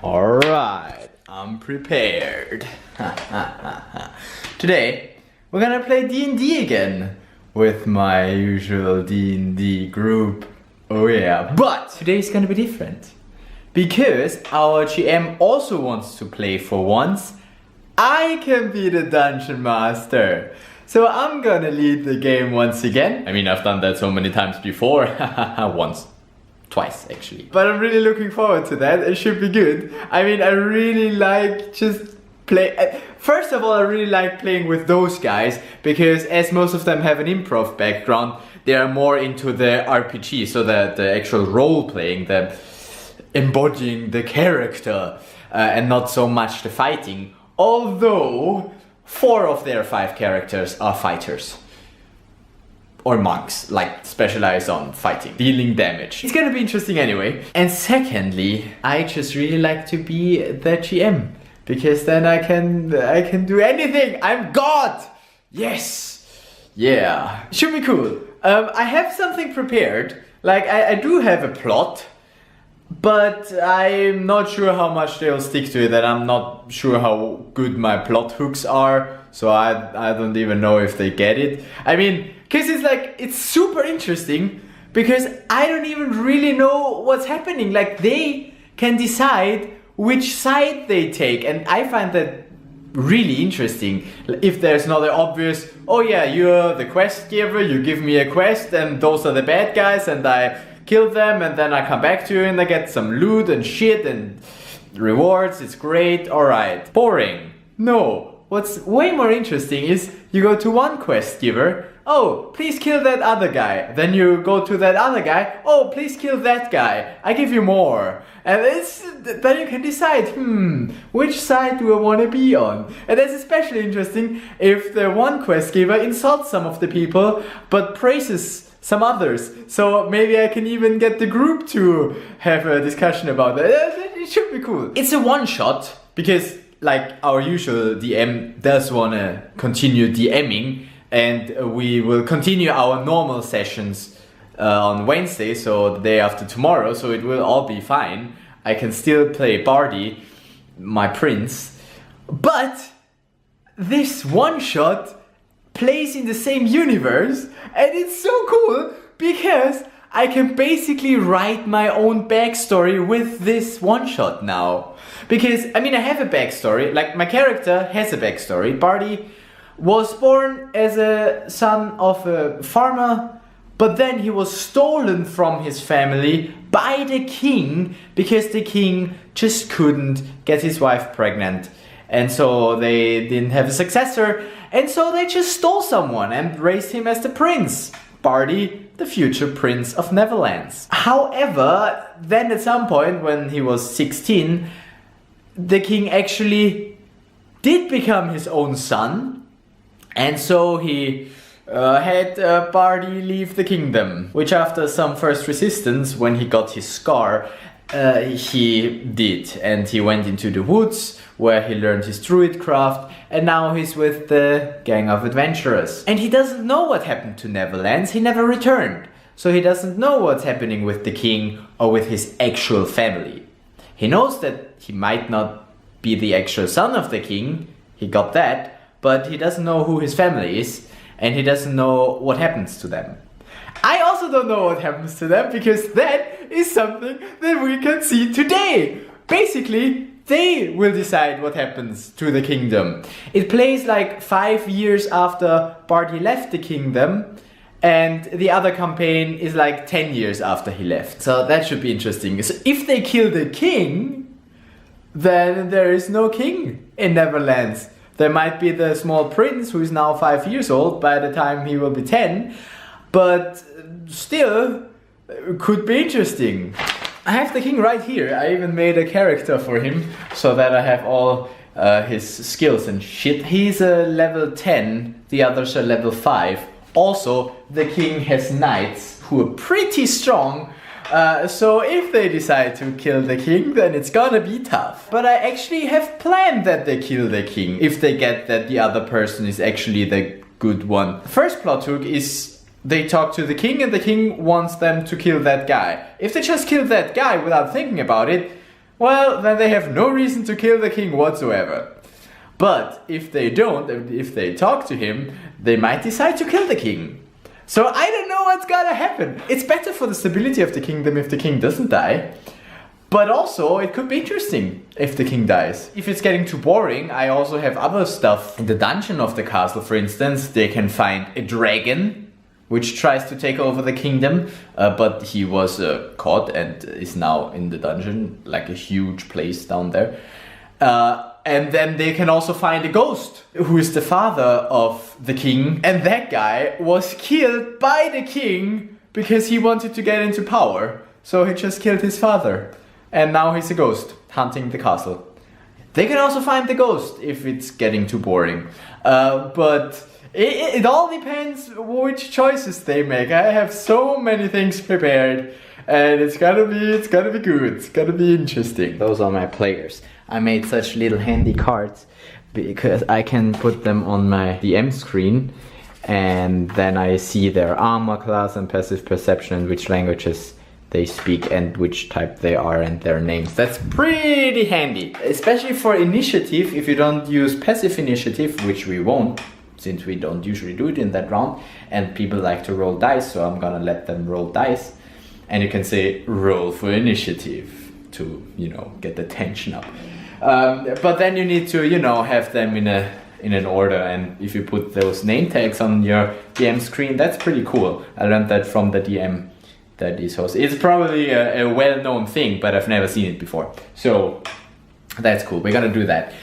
Alright, I'm prepared. Today, we're gonna play D&D again with my usual D&D group. Oh yeah, but today's gonna be different. Because our GM also wants to play for once. I can be the Dungeon Master. So I'm gonna lead the game once again. I mean, I've done that so many times before. Once. Twice, actually. But I'm really looking forward to that. It should be good. I mean, I really like just play... First of all, I really like playing with those guys because as most of them have an improv background, they are more into the RPG, so the actual role-playing, the embodying the character, and not so much the fighting. Although, 4 of their 5 characters are fighters. Or monks, like specialize on fighting, dealing damage. It's gonna be interesting anyway. And secondly, I just really like to be the GM. Because then I can do anything. I'm God! Yes! Yeah. Should be cool. I have something prepared. Like, I do have a plot. But I'm not sure how much they'll stick to it, and I'm not sure how good my plot hooks are. So I don't even know if they get it. I mean, because it's super interesting because I don't even really know what's happening. Like, they can decide which side they take, and I find that really interesting. If there's not an obvious, oh yeah, you're the quest giver, you give me a quest and those are the bad guys and I kill them and then I come back to you and I get some loot and shit and rewards, it's great, alright. Boring. No. What's way more interesting is you go to one quest giver, oh, please kill that other guy. Then you go to that other guy, oh, please kill that guy. I give you more. And then you can decide, which side do I want to be on? And that's especially interesting if the one quest giver insults some of the people, but praises some others. So maybe I can even get the group to have a discussion about that. It should be cool. It's a one-shot, because like our usual DM does want to continue DMing, and we will continue our normal sessions on Wednesday, so the day after tomorrow, so it will all be fine. I can still play Bardi, my prince, but this one shot plays in the same universe, and it's so cool because I can basically write my own backstory with this one shot now. Because, I mean, I have a backstory, like my character has a backstory. Bardi was born as a son of a farmer, but then he was stolen from his family by the king because the king just couldn't get his wife pregnant. And so they didn't have a successor, and so they just stole someone and raised him as the prince. Bardi, the future prince of Neverlands. However, then at some point when he was 16, the king actually did become his own son, and so he had Bardi leave the kingdom, which after some first resistance, when he got his scar, he did, and he went into the woods where he learned his druid craft, and now he's with the gang of adventurers. And he doesn't know what happened to Neverlands, he never returned, so he doesn't know what's happening with the king or with his actual family. He knows that he might not be the actual son of the king, he got that, but he doesn't know who his family is, and he doesn't know what happens to them. I also don't know what happens to them, because that is something that we can see today. Basically, they will decide what happens to the kingdom. It plays like 5 years after Bardi left the kingdom, and the other campaign is like 10 years after he left. So that should be interesting. So if they kill the king, then there is no king in Neverlands. There might be the small prince who is now 5 years old by the time he will be 10, but still could be interesting. I have the king right here. I even made a character for him so that I have all his skills and shit. He's a level 10, the others are level 5. Also, the king has knights who are pretty strong. So if they decide to kill the king, then it's gonna be tough. But I actually have planned that they kill the king if they get that the other person is actually the good one. The first plot hook is they talk to the king and the king wants them to kill that guy. If they just kill that guy without thinking about it, well, then they have no reason to kill the king whatsoever. But if they don't, if they talk to him, they might decide to kill the king. So I don't know what's gonna happen. It's better for the stability of the kingdom if the king doesn't die. But also, it could be interesting if the king dies. If it's getting too boring, I also have other stuff. In the dungeon of the castle, for instance, they can find a dragon, which tries to take over the kingdom. But he was caught and is now in the dungeon, like a huge place down there. And then they can also find a ghost, who is the father of the king. And that guy was killed by the king because he wanted to get into power. So he just killed his father. And now he's a ghost, hunting the castle. They can also find the ghost if it's getting too boring. But it all depends which choices they make. I have so many things prepared. And it's gonna be good. It's gonna be interesting. Those are my players. I made such little handy cards because I can put them on my DM screen. And then I see their armor class and passive perception and which languages they speak and which type they are and their names. That's pretty handy, especially for initiative. If you don't use passive initiative, which we won't, since we don't usually do it in that round, and people like to roll dice, so I'm gonna let them roll dice. And you can say roll for initiative to, you know, get the tension up. But then you need to, you know, have them in an order, and if you put those name tags on your DM screen, that's pretty cool. I learned that from the DM that is hosting. It's probably a well-known thing, but I've never seen it before. So that's cool. We're gonna do that.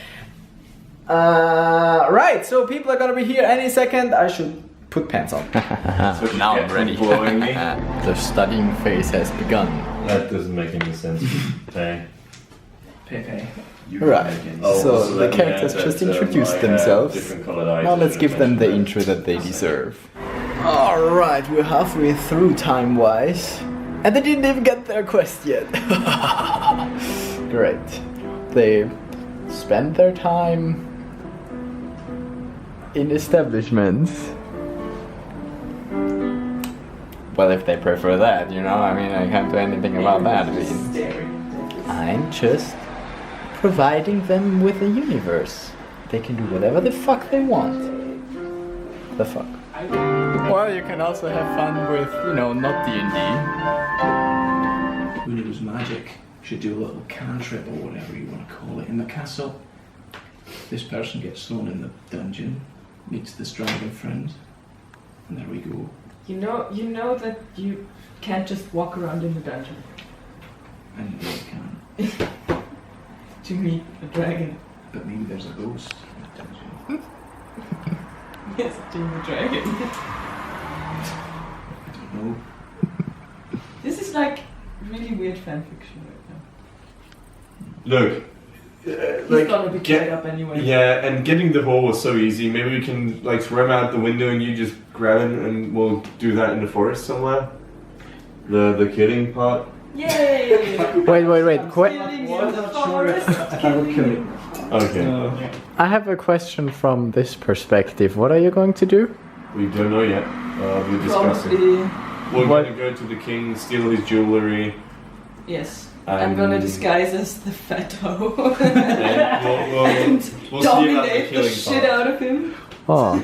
Right, so people are gonna be here any second. I should put pants on. So now I'm ready. The studying phase has begun. That doesn't make any sense. Pepe. Right, so the characters just introduced themselves. Now let's give them the intro that they deserve. Alright, we're halfway through time-wise. And they didn't even get their quest yet. Great. They spend their time in establishments. Well, if they prefer that, you know, I mean, I can't do anything about that. I mean, I'm just providing them with a universe. They can do whatever the fuck they want. The fuck. Well, you can also have fun with, you know, not D&D. Who knows magic should do a little cantrip or whatever you want to call it in the castle. This person gets thrown in the dungeon, meets this dragon friend, and there we go. You know that you can't just walk around in the dungeon. I know you can. To meet a dragon. But maybe there's a ghost in the dungeon. Yes, to meet a dragon. I don't know. This is like really weird fanfiction right now. Look, He's gonna be tied up anyway. Yeah, and getting the hole was so easy. Maybe we can like throw him out the window and you just grab him, and we'll do that in the forest somewhere. The killing part. Yay! Wait. Killing in the forest. Killing. Okay. I have a question from this perspective. What are you going to do? We don't know yet. We're discussing. Probably. We're going to go to the king, steal his jewelry. Yes. I'm gonna disguise as the fat hoe. And we'll see about the dominate the killing shit part. out of him. Oh,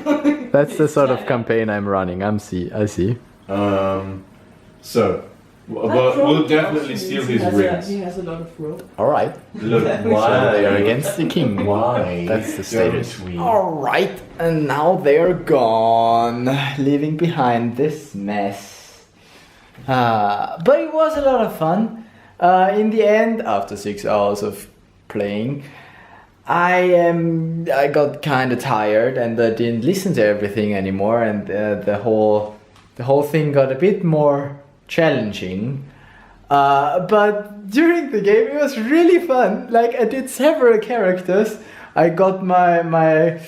that's the sort of campaign I'm running. I see. So, we'll definitely steal his rings. He has a lot of rope. Alright. Look, So they are against the king. Why? That's the status. Don't we? Alright, and now they're gone, leaving behind this mess. But it was a lot of fun. In the end, after 6 hours of playing, I got kind of tired and I didn't listen to everything anymore, and the whole thing got a bit more challenging. But during the game, it was really fun. Like, I did several characters. I got my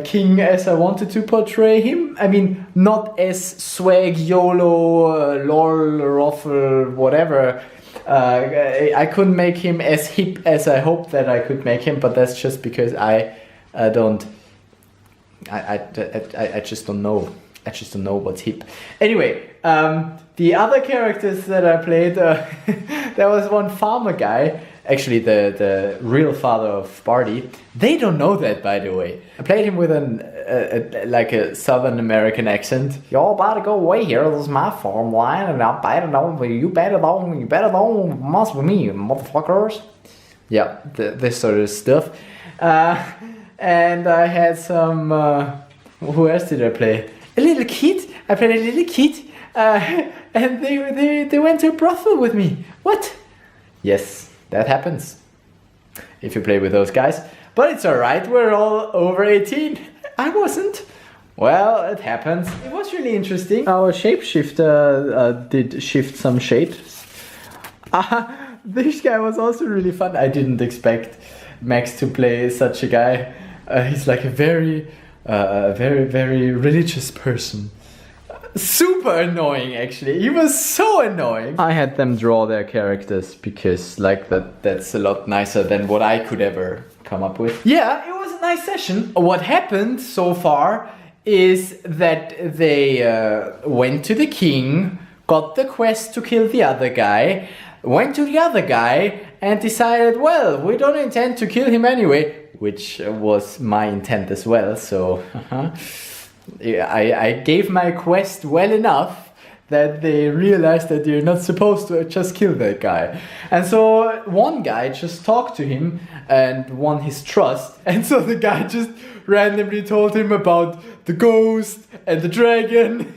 king as I wanted to portray him. I mean, not as swag, YOLO, lol, ruffle, whatever. I couldn't make him as hip as I hoped that I could make him, but that's just because I just don't know. I just don't know what's hip. Anyway, The other characters that I played, there was one farmer guy, actually the real father of Barty. They don't know that, by the way. I played him with like a Southern American accent. Y'all about to go away here. This is my farmland, and I better know. You better don't mess with me, motherfuckers. Yeah, this sort of stuff. And I had some. Who else did I play? A little kid. I played a little kid. And they went to a brothel with me. What? Yes, that happens if you play with those guys. But it's alright, we're all over 18. I wasn't. Well, it happens. It was really interesting. Our shapeshifter did shift some shapes. This guy was also really fun. I didn't expect Max to play such a guy. He's like a very religious person. Super annoying, actually. He was so annoying. I had them draw their characters because like that's a lot nicer than what I could ever come up with. Yeah, it was a nice session. What happened so far is that they went to the king, got the quest to kill the other guy, went to the other guy and decided, well, we don't intend to kill him anyway, which was my intent as well, so I gave my quest well enough that they realized that you're not supposed to just kill that guy. And so one guy just talked to him and won his trust. And so the guy just randomly told him about the ghost and the dragon,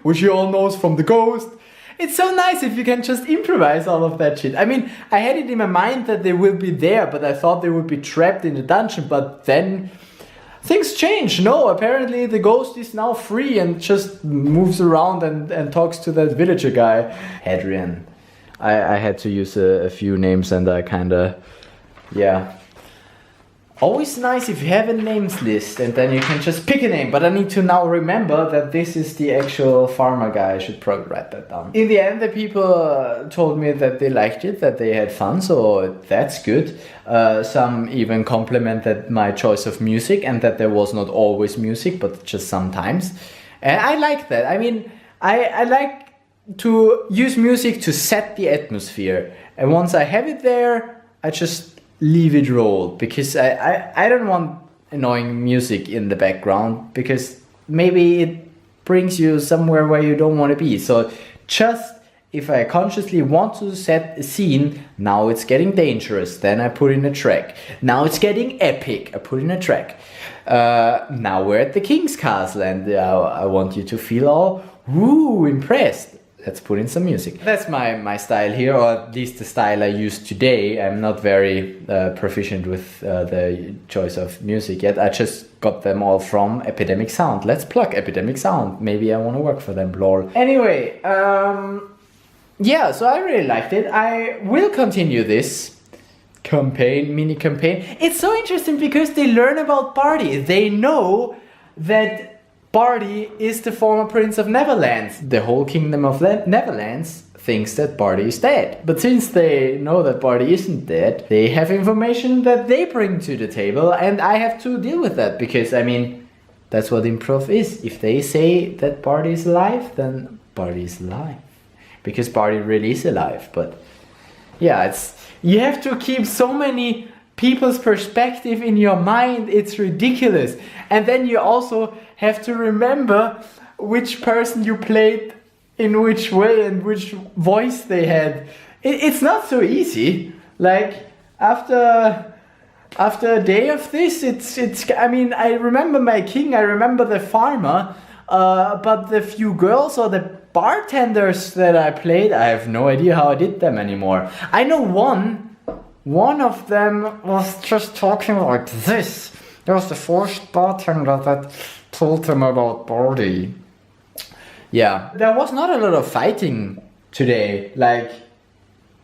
which he all knows from the ghost. It's so nice if you can just improvise all of that shit. I mean, I had it in my mind that they will be there, but I thought they would be trapped in the dungeon, but then things change. No, apparently the ghost is now free and just moves around and talks to that villager guy. Hadrian. I had to use a few names and I kinda, yeah. Always nice if you have a names list and then you can just pick a name. But I need to now remember that this is the actual farmer guy. I should probably write that down. In the end, the people told me that they liked it, that they had fun, so that's good. Some even complimented my choice of music and that there was not always music, but just sometimes. And I like that. I mean, I like to use music to set the atmosphere. And once I have it there, I just leave it roll, because I don't want annoying music in the background, because maybe it brings you somewhere where you don't want to be. So just if I consciously want to set a scene, now it's getting dangerous, then I put in a track. Now it's getting epic, I put in a track. Now we're at the king's castle and I want you to feel all woo impressed. Let's put in some music. That's my style here, or at least the style I use today. I'm not very proficient with the choice of music yet. I just got them all from Epidemic Sound. Let's plug Epidemic Sound. Maybe I want to work for them, lol. Anyway, yeah, so I really liked it. I will continue this mini campaign. It's so interesting because they learn about Barty. They know that Barty is the former Prince of Neverlands. The whole kingdom of Neverlands thinks that Barty is dead. But since they know that Barty isn't dead, they have information that they bring to the table, and I have to deal with that because, I mean, that's what improv is. If they say that Barty is alive, then Barty is alive. Because Barty really is alive. But yeah, you have to keep so many people's perspective in your mind. It's ridiculous. And then you also have to remember which person you played in which way and which voice they had. It's not so easy. Like after a day of this, it's. I mean, I remember my king. I remember the farmer. But the few girls or the bartenders that I played, I have no idea how I did them anymore. I know one of them was just talking like this. There was the first bartender that told him about Barty. Yeah, there was not a lot of fighting today. Like,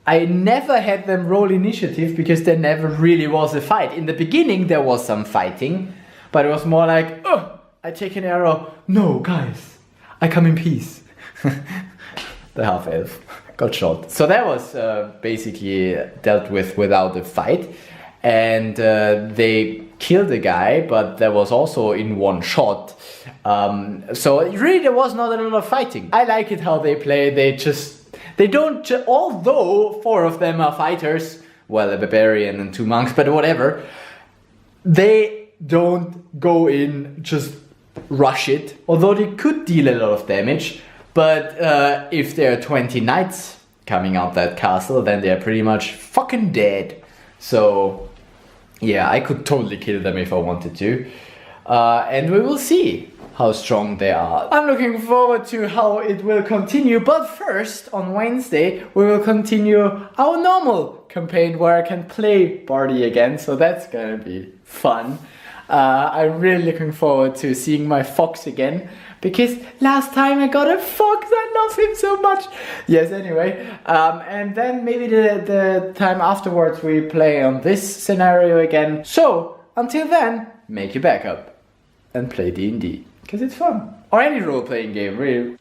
I never had them roll initiative because there never really was a fight. In the beginning there was some fighting, but it was more like, oh, I take an arrow. No, guys, I come in peace. The half-elf got shot. So that was basically dealt with without a fight. And they killed a guy, but that was also in one shot. So really there was not a lot of fighting. I like it how they play. They don't, although 4 of them are fighters, well, a barbarian and 2 monks, but whatever, they don't go in, just rush it, although they could deal a lot of damage. But if there are 20 knights coming out that castle, then they're pretty much fucking dead. So yeah, I could totally kill them if I wanted to. And we will see how strong they are. I'm looking forward to how it will continue, but first, on Wednesday, we will continue our normal campaign where I can play Barty again, so that's gonna be fun. I'm really looking forward to seeing my fox again, because last time I got a fox, I love him so much. Yes, anyway, and then maybe the time afterwards we play on this scenario again. So, until then, make your backup and play D&D, because it's fun. Or any role-playing game, really.